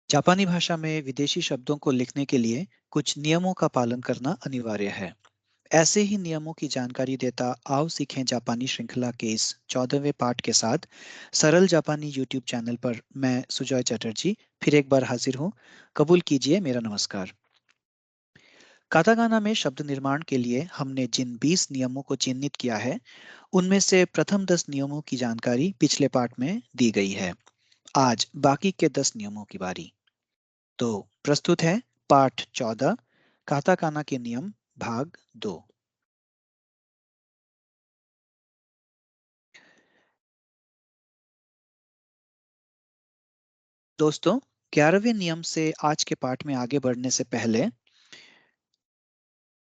जापानी भाषा में विदेशी शब्दों को लिखने के लिए कुछ नियमों का पालन करना अनिवार्य है। ऐसे ही नियमों की जानकारी देता आओ सीखें जापानी श्रृंखला के इस 14वें पाठ के साथ सरल जापानी यूट्यूब चैनल पर मैं सुजॉय चटर्जी फिर एक बार हाजिर हूँ। कबूल कीजिए मेरा नमस्कार। काताकाना में शब्द निर्माण के लिए हमने जिन 20 नियमों को चिन्हित किया है, उनमें से प्रथम 10 नियमों की जानकारी पिछले पाठ में दी गई है। आज बाकी के 10 नियमों की बारी। तो प्रस्तुत है पाठ 14, काताकाना के नियम, भाग 2। दोस्तों, 11वें नियम से आज के पाठ में आगे बढ़ने से पहले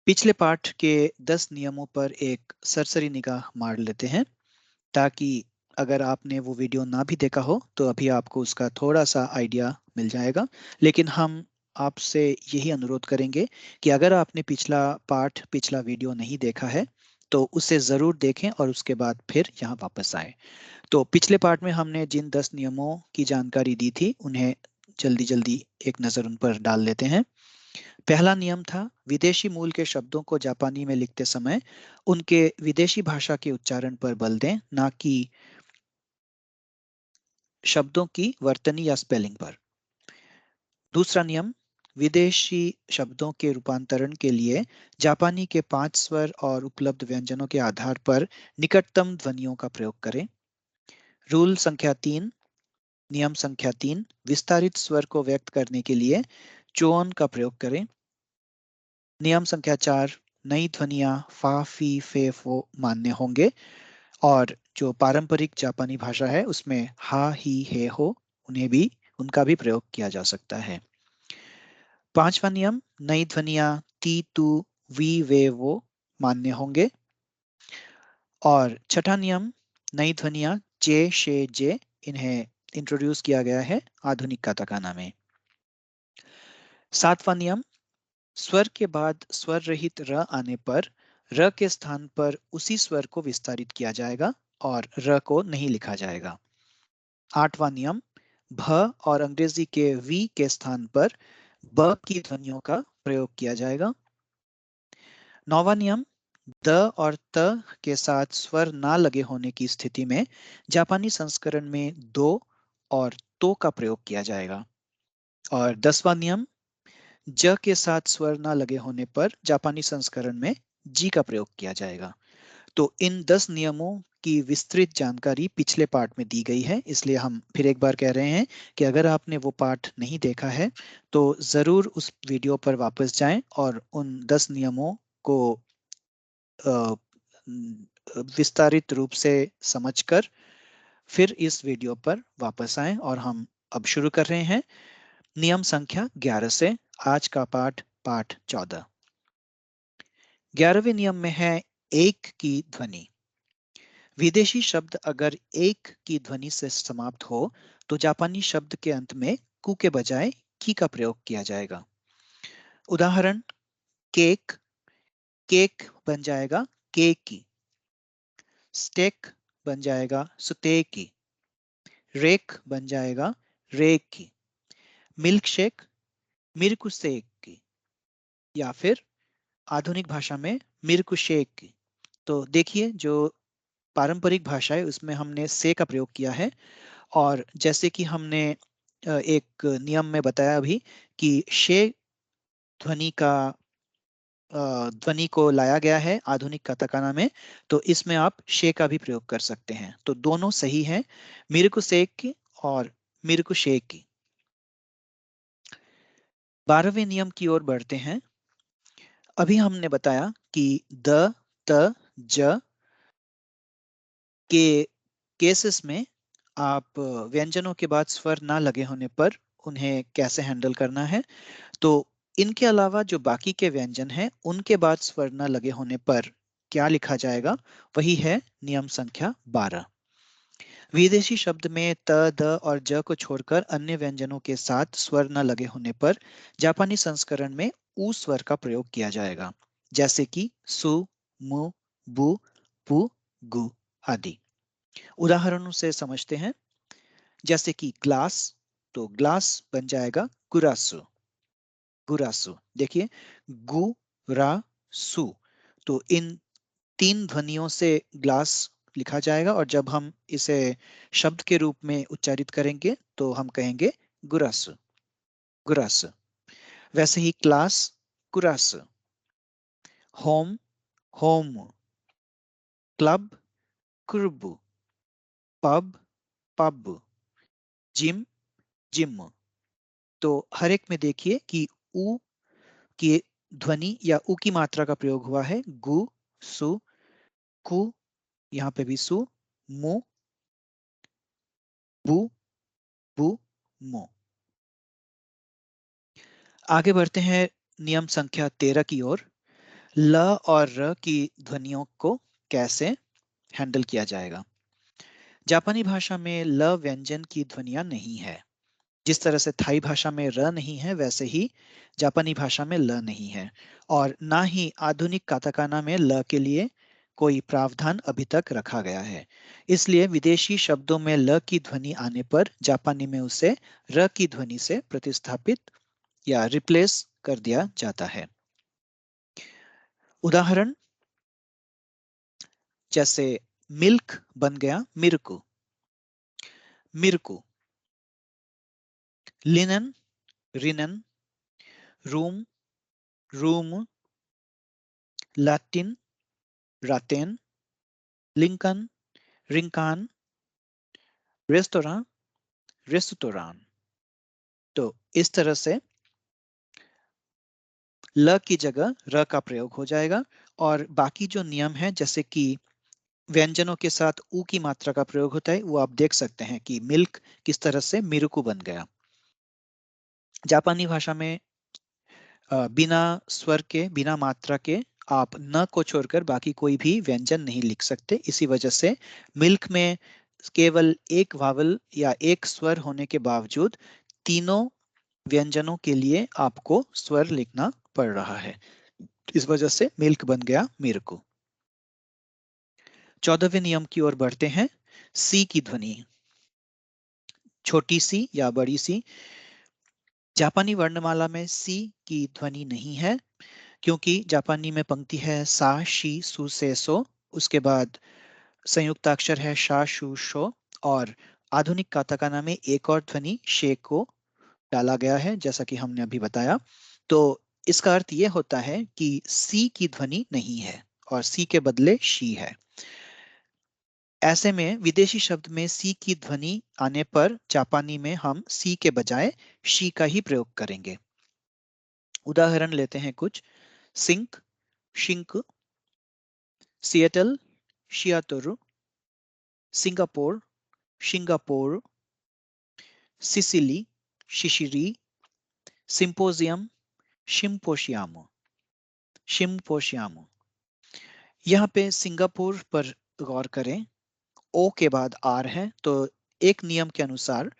पिछले पाठ के 10 नियमों पर एक सरसरी निगाह मार लेते हैं, ताकि अगर आपने वो वीडियो ना भी देखा हो तो अभी आपको उसका थोड़ा सा आइडिया मिल जाएगा। लेकिन हम आपसे यही अनुरोध करेंगे कि अगर आपने पिछला पाठ, पिछला वीडियो नहीं देखा है तो उसे जरूर देखें और उसके बाद फिर यहाँ वापस आए। तो पिछले पार्ट में हमने जिन 10 नियमों की जानकारी दी थी, उन्हें जल्दी जल्दी एक नज़र उन पर डाल लेते हैं। पहला नियम था विदेशी मूल के शब्दों को जापानी में लिखते समय उनके विदेशी भाषा के उच्चारण पर बल दें, ना कि शब्दों की वर्तनी या स्पेलिंग पर। दूसरा नियम, विदेशी शब्दों के रूपांतरण के लिए जापानी के 5 स्वर और उपलब्ध व्यंजनों के आधार पर निकटतम ध्वनियों का प्रयोग करें। रूल संख्या 3, नियम संख्या 3, विस्तारित स्वर को व्यक्त करने के लिए चोन का प्रयोग करें। नियम संख्या 4, नई ध्वनियां फा फी फे फो मान्य होंगे और जो पारंपरिक जापानी भाषा है उसमें हा ही हे हो, उन्हें भी उनका भी प्रयोग किया जा सकता है। पांचवा नियम, नई ध्वनियां ती तू वी वे वो मान्य होंगे। और छठा नियम, नई ध्वनियां जे शे जे, इन्हें इंट्रोड्यूस किया गया है आधुनिक काताकाना में। सातवां नियम, स्वर के बाद स्वर रहित र आने पर र के स्थान पर उसी स्वर को विस्तारित किया जाएगा और र को नहीं लिखा जाएगा। आठवां नियम, भ और अंग्रेजी के वी के स्थान पर ब की ध्वनियों का प्रयोग किया जाएगा। नौवां नियम, द और त के साथ स्वर ना लगे होने की स्थिति में जापानी संस्करण में दो और तो का प्रयोग किया जाएगा। और 10वां नियम, ज के साथ स्वर ना लगे होने पर जापानी संस्करण में जी का प्रयोग किया जाएगा। तो इन 10 नियमों की विस्तृत जानकारी पिछले पाठ में दी गई है, इसलिए हम फिर एक बार कह रहे हैं कि अगर आपने वो पाठ नहीं देखा है तो जरूर उस वीडियो पर वापस जाएं और उन 10 नियमों को अ, विस्तारित रूप से समझकर फिर इस वीडियो पर वापस आएं। और हम अब शुरू कर रहे हैं नियम संख्या 11 से आज का पाठ, पाठ 14। 11वें नियम में है एक की ध्वनि। विदेशी शब्द अगर एक की ध्वनि से समाप्त हो तो जापानी शब्द के अंत में कु के बजाय की का प्रयोग किया जाएगा। उदाहरण, केक, केक बन जाएगा केक की। स्टेक बन जाएगा सुतेक की। रेक बन जाएगा रेक की। मिल्क शेक मिर्कुसेक की। या फिर आधुनिक भाषा में मिर्कुशेक की। तो देखिए, जो पारंपरिक भाषा है उसमें हमने से का प्रयोग किया है। और जैसे कि हमने एक नियम में बताया अभी कि शे ध्वनि का ध्वनि को लाया गया है आधुनिक काताकाना में, तो इसमें आप शे का भी प्रयोग कर सकते हैं। तो दोनों सही है, मिर्कुसेक की और मिर्कुशेक की। 12वें नियम की ओर बढ़ते हैं। अभी हमने बताया कि द, त, ज के केसेस में आप व्यंजनों के बाद स्वर ना लगे होने पर उन्हें कैसे हैंडल करना है। तो इनके अलावा जो बाकी के व्यंजन हैं उनके बाद स्वर न लगे होने पर क्या लिखा जाएगा, वही है नियम संख्या 12। विदेशी शब्द में त, द और ज को छोड़कर अन्य व्यंजनों के साथ स्वर न लगे होने पर जापानी संस्करण में ऊ स्वर का प्रयोग किया जाएगा, जैसे कि सु, मु, बु, पु, गु आदि। उदाहरणों से समझते हैं, जैसे कि ग्लास, तो ग्लास बन जाएगा गुरासु। गुरासु देखिए, गु रा सु, तो इन तीन ध्वनियों से ग्लास लिखा जाएगा, और जब हम इसे शब्द के रूप में उच्चारित करेंगे तो हम कहेंगे गुरासु। गुरासु। वैसे ही क्लास, कुरासु। Home, home. क्लब, कुर्बु। Pub, pub. Gym, gym. तो हर एक में देखिए कि उ की ध्वनि या उ की मात्रा का प्रयोग हुआ है। गु, सु, कु, यहाँ पे भी सु, मु, बु, बु, मु। आगे बढ़ते हैं नियम संख्या 13 की ओर। ल और र की ध्वनियों को कैसे हैंडल किया जाएगा। जापानी भाषा में ल व्यंजन की ध्वनियां नहीं है। जिस तरह से थाई भाषा में र नहीं है, वैसे ही जापानी भाषा में ल नहीं है, और ना ही आधुनिक काताकाना में ल के लिए कोई प्रावधान अभी तक रखा गया है। इसलिए विदेशी शब्दों में ल की ध्वनि आने पर जापानी में उसे र की ध्वनि से प्रतिस्थापित या रिप्लेस कर दिया जाता है। उदाहरण जैसे मिल्क बन गया मिर्कु। मिर्कु। लिनन, रिनन। Room, room. लैटिन, रातेन। लिंकन, रिंकान। रेस्तोरां, रेस्तोरान। तो इस तरह से ल की जगह र का प्रयोग हो जाएगा, और बाकी जो नियम है, जैसे कि व्यंजनों के साथ ऊ की मात्रा का प्रयोग होता है, वो आप देख सकते हैं कि मिल्क किस तरह से मिरुकु बन गया। जापानी भाषा में बिना स्वर के, बिना मात्रा के आप न को छोड़कर बाकी कोई भी व्यंजन नहीं लिख सकते। इसी वजह से मिल्क में केवल एक वावल या एक स्वर होने के बावजूद तीनों व्यंजनों के लिए आपको स्वर लिखना पड़ रहा है। इस वजह से मिल्क बन गया मिर्कु। 14वें नियम की ओर बढ़ते हैं। सी की ध्वनि, छोटी सी या बड़ी सी। जापानी वर्णमाला में सी की ध्वनि नहीं है, क्योंकि जापानी में पंक्ति है सा शी सु से सो, उसके बाद संयुक्त अक्षर है शा शु शो, और आधुनिक काताकाना में एक और ध्वनि शे को डाला गया है, जैसा कि हमने अभी बताया। तो इसका अर्थ यह होता है कि सी की ध्वनि नहीं है और सी के बदले शी है। ऐसे में विदेशी शब्द में सी की ध्वनि आने पर जापानी में हम सी के बजाय शी का ही प्रयोग करेंगे। उदाहरण लेते हैं कुछ। सिंक, शिंक। सिएटल, शियातोरु। सिंगापुर, शिंगापोर। सिसिली, शिशिरी। सिंपोजियम, शिम्पोशियामो। शिम्पोशियामो। यहाँ पे सिंगापुर पर गौर करें। ओ के बाद आर है, तो एक नियम के अनुसार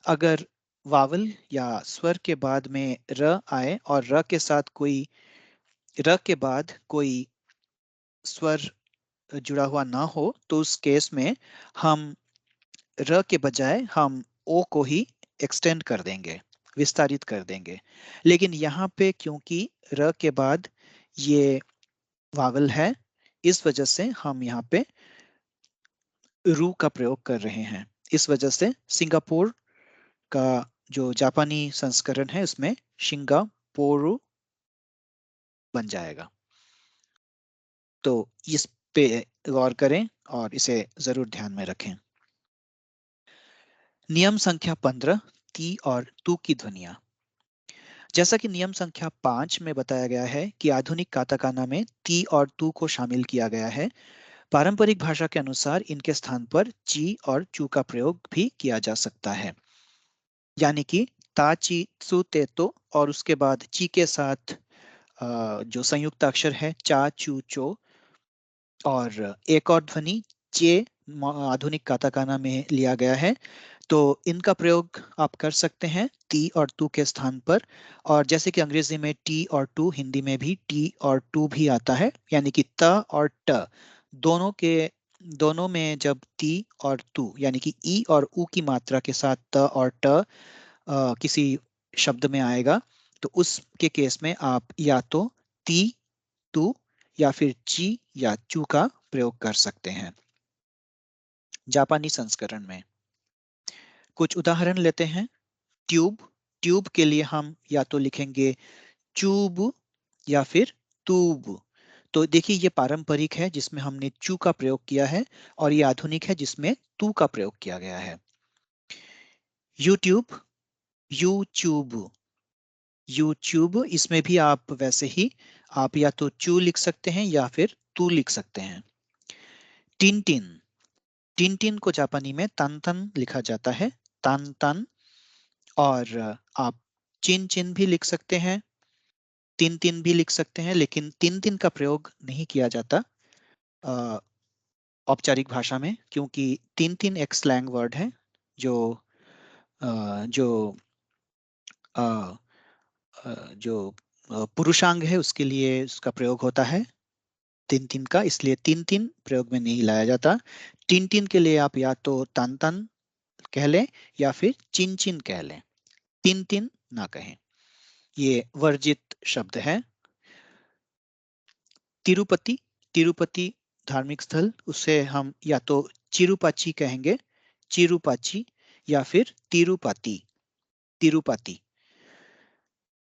अगर वावल या स्वर के बाद में र आए और र के बाद कोई स्वर जुड़ा हुआ ना हो, तो उस केस में हम र के बजाय हम ओ को ही एक्सटेंड कर देंगे, विस्तारित कर देंगे। लेकिन यहाँ पे क्योंकि र के बाद ये वावल है, इस वजह से हम यहाँ पे रू का प्रयोग कर रहे हैं। इस वजह से सिंगापुर का जो जापानी संस्करण है, उसमें शिंगापोरू बन जाएगा। तो इस पे गौर करें और इसे जरूर ध्यान में रखें। नियम संख्या 15, ती और तू की ध्वनियां। जैसा कि नियम संख्या 5 में बताया गया है कि आधुनिक काताकाना में ती और तू को शामिल किया गया है, पारंपरिक भाषा के अनुसार इनके स्थान पर ची और चू का प्रयोग भी किया जा सकता है। यानी कि ता ची सु ते तो, और उसके बाद ची के साथ जो संयुक्त अक्षर है चा चू चो, और एक और ध्वनि चे आधुनिक काताकाना में लिया गया है। तो इनका प्रयोग आप कर सकते हैं टी और टू के स्थान पर। और जैसे कि अंग्रेजी में टी और टू, हिंदी में भी टी और टू भी आता है, यानी कि त और ट दोनों में जब ती और टू यानी कि ई और ऊ की मात्रा के साथ त और ट किसी शब्द में आएगा, तो उसके केस में आप या तो ती, तू या फिर ची या चू का प्रयोग कर सकते हैं जापानी संस्करण में। कुछ उदाहरण लेते हैं। ट्यूब, ट्यूब के लिए हम या तो लिखेंगे चूब या फिर तूब। तो देखिए ये पारंपरिक है जिसमें हमने चू का प्रयोग किया है, और ये आधुनिक है जिसमें तू का प्रयोग किया गया है। यूट्यूब, यूट्यूब, यूट्यूब, इसमें भी आप वैसे ही आप या तो चू लिख सकते हैं या फिर तू लिख सकते हैं। टिनटिन, टिनटिन को जापानी में तान लिखा जाता है, तान। और आप चिन चिन भी लिख सकते हैं, तीन तीन भी लिख सकते हैं, लेकिन तीन तीन का प्रयोग नहीं किया जाता अ, औपचारिक भाषा में, क्योंकि तीन तीन एक स्लैंग वर्ड है जो जो अ, जो पुरुषांग है उसके लिए उसका प्रयोग होता है तीन तीन का, इसलिए तीन तीन प्रयोग में नहीं लाया जाता। टिन टिन के लिए आप या तो तान तान कह लें या फिर चिन चिन कह लें, तीन तीन ना कहें, ये वर्जित शब्द है। तिरुपति, तिरुपति धार्मिक स्थल, उसे हम या तो चिरुपाची कहेंगे, चिरुपाची, या फिर तिरुपति, तिरुपति।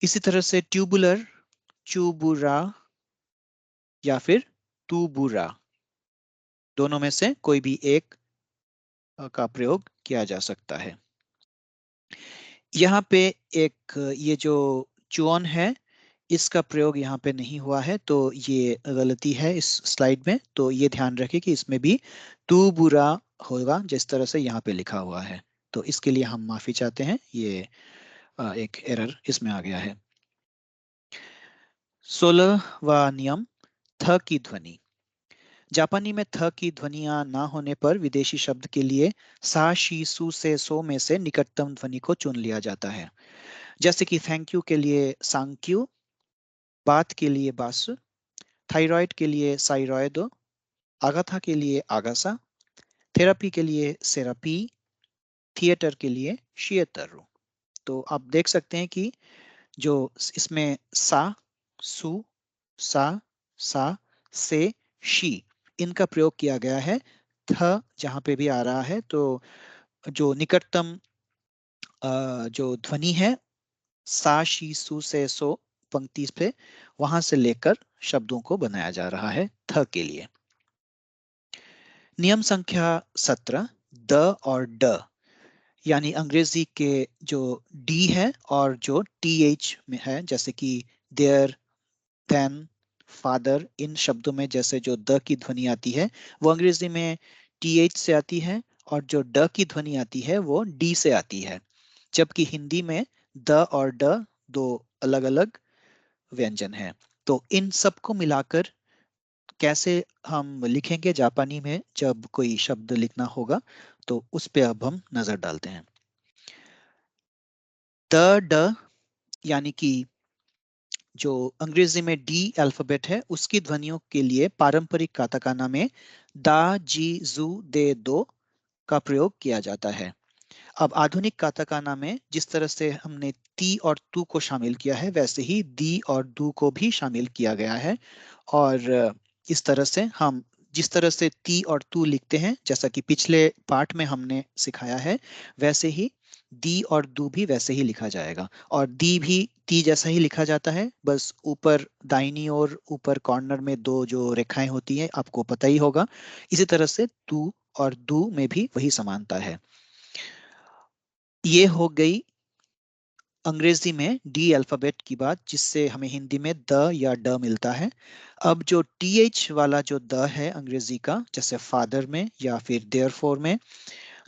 इसी तरह से ट्यूबुलर, चूबुरा या फिर तूबुरा, दोनों में से कोई भी एक का प्रयोग किया जा सकता है। यहाँ पे एक ये जो चुओन है इसका प्रयोग यहाँ पे नहीं हुआ है, तो ये गलती है इस स्लाइड में, तो ये ध्यान रखें कि इसमें भी तू बुरा होगा जिस तरह से यहाँ पे लिखा हुआ है, तो इसके लिए हम माफी चाहते हैं, ये एक एरर इसमें आ गया है। 16वां नियम, थ की ध्वनि। जापानी में थ की ध्वनियां ना होने पर विदेशी शब्द के लिए सा शी सू से सो में से निकटतम ध्वनि को चुन लिया जाता है। जैसे कि थैंक यू के लिए सांक्यू, बात के लिए बास, थायराइड के लिए साइरॉयड, आगाथा के लिए आगासा, थेरापी के लिए सेरापी, थिएटर के लिए शिएटर। तो आप देख सकते हैं कि जो इसमें सा, सु, सा, सा, से, शी, इनका प्रयोग किया गया है। थ जहां पे भी आ रहा है तो जो निकटतम जो ध्वनि है सा शी सु से सो पंक्ति पे, वहां से लेकर शब्दों को बनाया जा रहा है थ के लिए। नियम संख्या 17, द और ड, यानी अंग्रेजी के जो डी है और जो टी एच में है, जैसे कि देयर, देन, फादर, इन शब्दों में जैसे जो द की ध्वनि आती है वो अंग्रेजी में टी एच से आती है, और जो ड की ध्वनि आती है वो डी से आती है, जबकि हिंदी में द और ड दो अलग अलग व्यंजन हैं। तो इन सबको मिलाकर कैसे हम लिखेंगे जापानी में जब कोई शब्द लिखना होगा, तो उस पे अब हम नजर डालते हैं। द, ड, यानी कि जो अंग्रेजी में डी अल्फाबेट है उसकी ध्वनियों के लिए पारंपरिक काताकाना में दा, जी, जू, दे, दो का प्रयोग किया जाता है। अब आधुनिक काताकाना में जिस तरह से हमने ती और तू को शामिल किया है वैसे ही दी और दू को भी शामिल किया गया है, और इस तरह से हम जिस तरह से ती और तू लिखते हैं जैसा कि पिछले पाठ में हमने सिखाया है, वैसे ही दी और दू भी वैसे ही लिखा जाएगा, और दी भी ती जैसा ही लिखा जाता है, बस ऊपर दाहिनी और ऊपर कॉर्नर में दो जो रेखाएं होती हैं आपको पता ही होगा। इसी तरह से तू और दू में भी वही समानता है। ये हो गई अंग्रेजी में डी अल्फाबेट की बात, जिससे हमें हिंदी में द या ड मिलता है। अब जो टी एच वाला जो द है अंग्रेजी का, जैसे फादर में या फिर देयरफॉर में,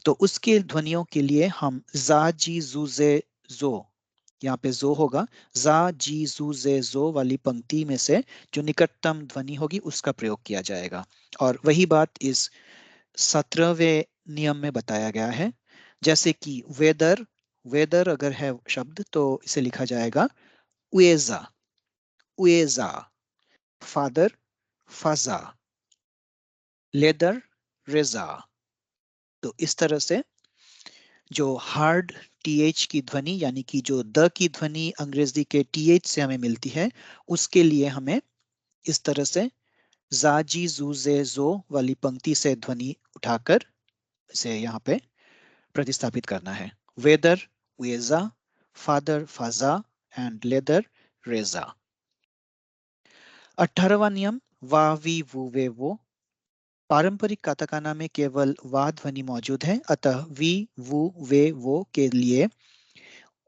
तो उसके ध्वनियों के लिए हम जा, जी, जू, जे, जो, यहाँ पे जो होगा, जा, जी, जू, जे, जो वाली पंक्ति में से जो निकटतम ध्वनि होगी उसका प्रयोग किया जाएगा। और वही बात इस 17वें नियम में बताया गया है। जैसे कि वेदर, वेदर अगर है शब्द तो इसे लिखा जाएगा उएजा, उएजा, फादर, फाजा, लेदर, रेजा। तो इस तरह से जो हार्ड टीएच की ध्वनि यानी कि जो द की ध्वनि अंग्रेजी के टीएच से हमें मिलती है, उसके लिए हमें इस तरह से जा जी जू जे जो वाली पंक्ति से ध्वनि उठाकर इसे यहाँ पे प्रतिस्थापित करना है। वेदर वेजा, फादर फाजा एंड लेदर रेजा। 18वां नियम वा वी वू वे वो। पारंपरिक काताकाना में केवल वा ध्वनि मौजूद है, अतः वी वू वे वो के लिए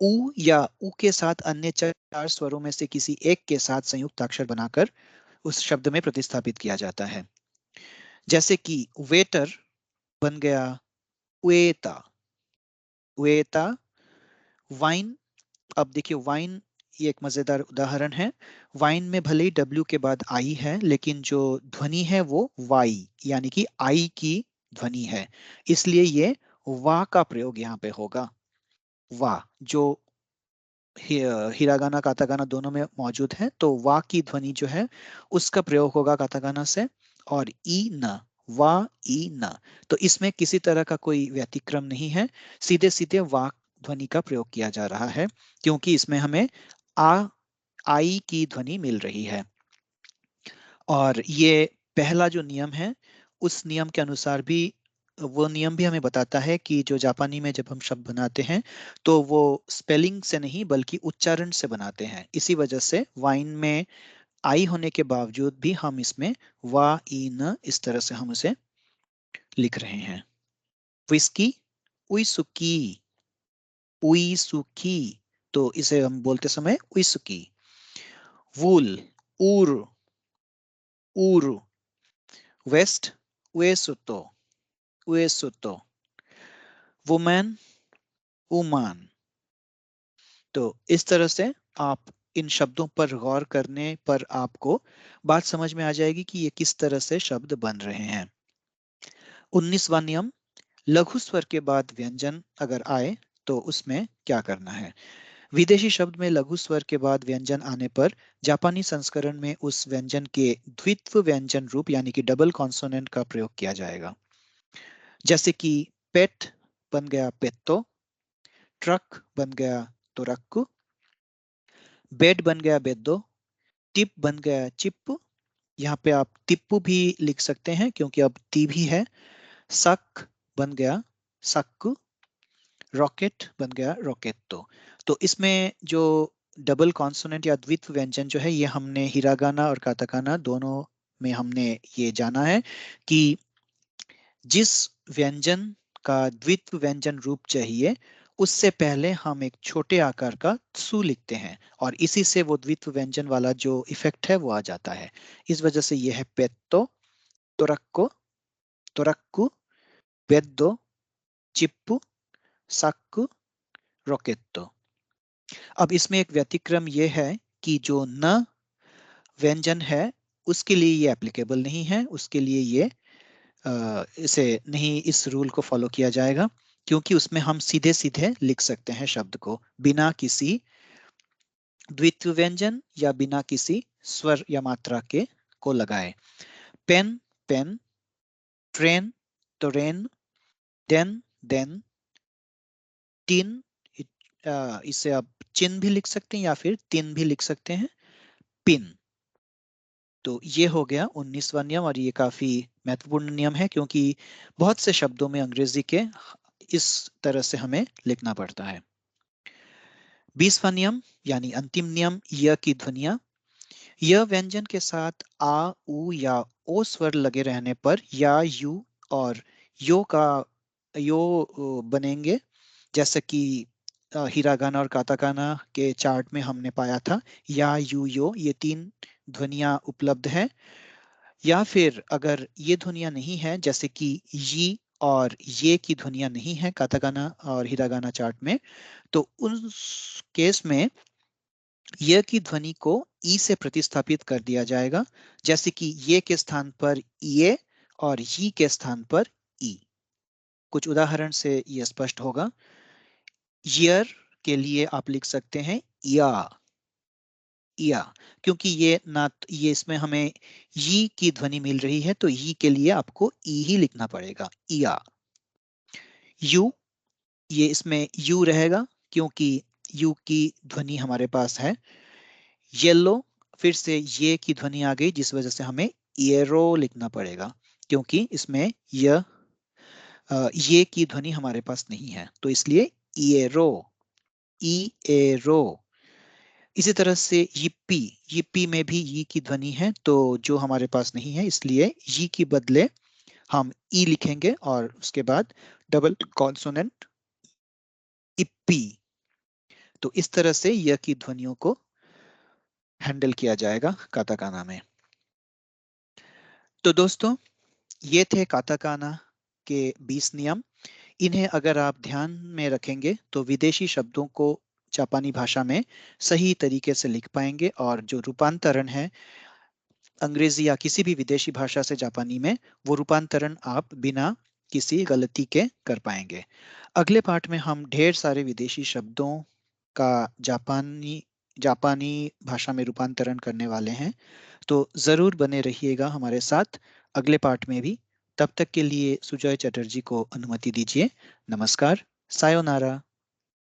उ या उ के साथ अन्य चार स्वरों में से किसी एक के साथ संयुक्त अक्षर बनाकर उस शब्द में प्रतिस्थापित किया जाता है। जैसे कि वेटर बन गया वेता, वेता। वाइन, अब देखिए वाइन ये एक मजेदार उदाहरण है। वाइन में भले ही डब्ल्यू के बाद आई है, लेकिन जो ध्वनि है वो वाई यानी कि आई की ध्वनि है, इसलिए ये वा का प्रयोग यहाँ पे होगा। वा जो हिरागाना कातागाना दोनों में मौजूद है, तो वा की ध्वनि जो है उसका प्रयोग होगा कातागाना से। और ई न, वा ई न, तो इसमें किसी तरह का कोई व्यतिक्रम नहीं है, सीधे सीधे वा ध्वनि का प्रयोग किया जा रहा है, क्योंकि इसमें हमें आ आई की ध्वनि मिल रही है। और ये पहला जो नियम है, उस नियम के अनुसार भी वो नियम भी हमें बताता है कि जो जापानी में जब हम शब्द बनाते हैं तो वो स्पेलिंग से नहीं बल्कि उच्चारण से बनाते हैं। इसी वजह से वाइन में आई होने के बावजूद भी हम इसमें वा ई न इस तरह से हम उसे लिख रहे हैं। विस्की उइसुकी, उइसुकी, तो इसे हम बोलते समय उइसुकी। वूल ऊर, ऊर। वेस्ट वेसुतो, वेसुतो। वुमेन वुमान। तो इस तरह से आप इन शब्दों पर गौर करने पर आपको बात समझ में आ जाएगी कि ये किस तरह से शब्द बन रहे हैं। 19वां नियम, लघु स्वर के बाद व्यंजन अगर आए तो उसमें क्या करना है। विदेशी शब्द में लघु स्वर के बाद व्यंजन आने पर जापानी संस्करण में उस व्यंजन के द्वित्व व्यंजन रूप यानी कि डबल कॉन्सोनेंट का प्रयोग किया जाएगा। जैसे कि पेट बन गया पेट्टो, ट्रक बन गया तोरक्कु, बेड बन गया बेदो, टिप बन गया चिप। यहाँ पे आप टिप्पू भी लिख सकते हैं क्योंकि अब टी भी है। सक बन गया सक्कु, रॉकेट बन गया रॉकेट्टो। तो इसमें जो डबल कॉन्सोनेंट या द्वित्व व्यंजन जो है ये हमने हिरागाना और काताकाना दोनों में हमने ये जाना है कि जिस व्यंजन का द्वित्व व्यंजन रूप चाहिए उससे पहले हम एक छोटे आकार का सु लिखते हैं और इसी से वो द्वित्व व्यंजन वाला जो इफेक्ट है वो आ जाता है। इस वजह से ये है पेत्तो, तोरक्को, तोरक्कु, बेद्दो, चिप्पू, सक्कु, रॉकेट्टो। अब इसमें एक व्यतिक्रम ये है कि जो न व्यंजन है उसके लिए ये एप्लीकेबल नहीं है, उसके लिए ये इसे नहीं, इस रूल को फॉलो किया जाएगा, क्योंकि उसमें हम सीधे सीधे लिख सकते हैं शब्द को बिना किसी द्वित्व व्यंजन या बिना किसी स्वर या मात्रा के को लगाए। Pen pen, train train, then then, tin, इसे आप चिन भी लिख सकते हैं या फिर तिन भी लिख सकते हैं, पिन। तो ये हो गया 19वां नियम और ये काफी महत्वपूर्ण नियम है क्योंकि बहुत से शब्दों में अंग्रेजी के इस तरह से हमें लिखना पड़ता है। 20वां नियम यानी अंतिम नियम, य की ध्वनियां। यह व्यंजन के साथ आ उ या ओ स्वर लगे रहने पर या यू और यो का यो बनेंगे। जैसे कि हिरागाना और काताकाना के चार्ट में हमने पाया था या यू यो ये तीन ध्वनियां उपलब्ध है। या फिर अगर ये ध्वनियां नहीं है जैसे कि ये और ये की ध्वनियां नहीं है काताकाना और हिरागाना चार्ट में, तो उस केस में य की ध्वनि को ई से प्रतिस्थापित कर दिया जाएगा। जैसे कि ये के स्थान पर ये और ये के स्थान पर ई। कुछ उदाहरण से यह स्पष्ट होगा। ईयर के लिए आप लिख सकते हैं या, क्योंकि ये ना ये इसमें हमें ई की ध्वनि मिल रही है तो ई के लिए आपको ई ही लिखना पड़ेगा, या। यू ये इसमें यू रहेगा क्योंकि यू की ध्वनि हमारे पास है। येलो, फिर से ये की ध्वनि आ गई जिस वजह से हमें येरो लिखना पड़ेगा क्योंकि इसमें ये की ध्वनि हमारे पास नहीं है, तो इसलिए येरो, ई एरो। इसी तरह से yippee, yippee में भी ई की ध्वनि है, तो जो हमारे पास नहीं है, इसलिए ई के बदले हम ई लिखेंगे और उसके बाद डबल कॉन्सोनेंट इप्पी। तो इस तरह से य की ध्वनियों को हैंडल किया जाएगा काताकाना में। तो दोस्तों, ये थे काताकाना के 20 नियम। इन्हें अगर आप ध्यान में रखेंगे तो विदेशी शब्दों को जापानी भाषा में सही तरीके से लिख पाएंगे, और जो रूपांतरण है अंग्रेजी या किसी भी विदेशी भाषा से जापानी में, वो रूपांतरण आप बिना किसी गलती के कर पाएंगे। अगले पाठ में हम ढेर सारे विदेशी शब्दों का जापानी जापानी भाषा में रूपांतरण करने वाले हैं, तो जरूर बने रहिएगा हमारे साथ अगले पाठ में भी। तब तक के लिए सुजय चटर्जी को अनुमति दीजिए। नमस्कार, सायोनारा।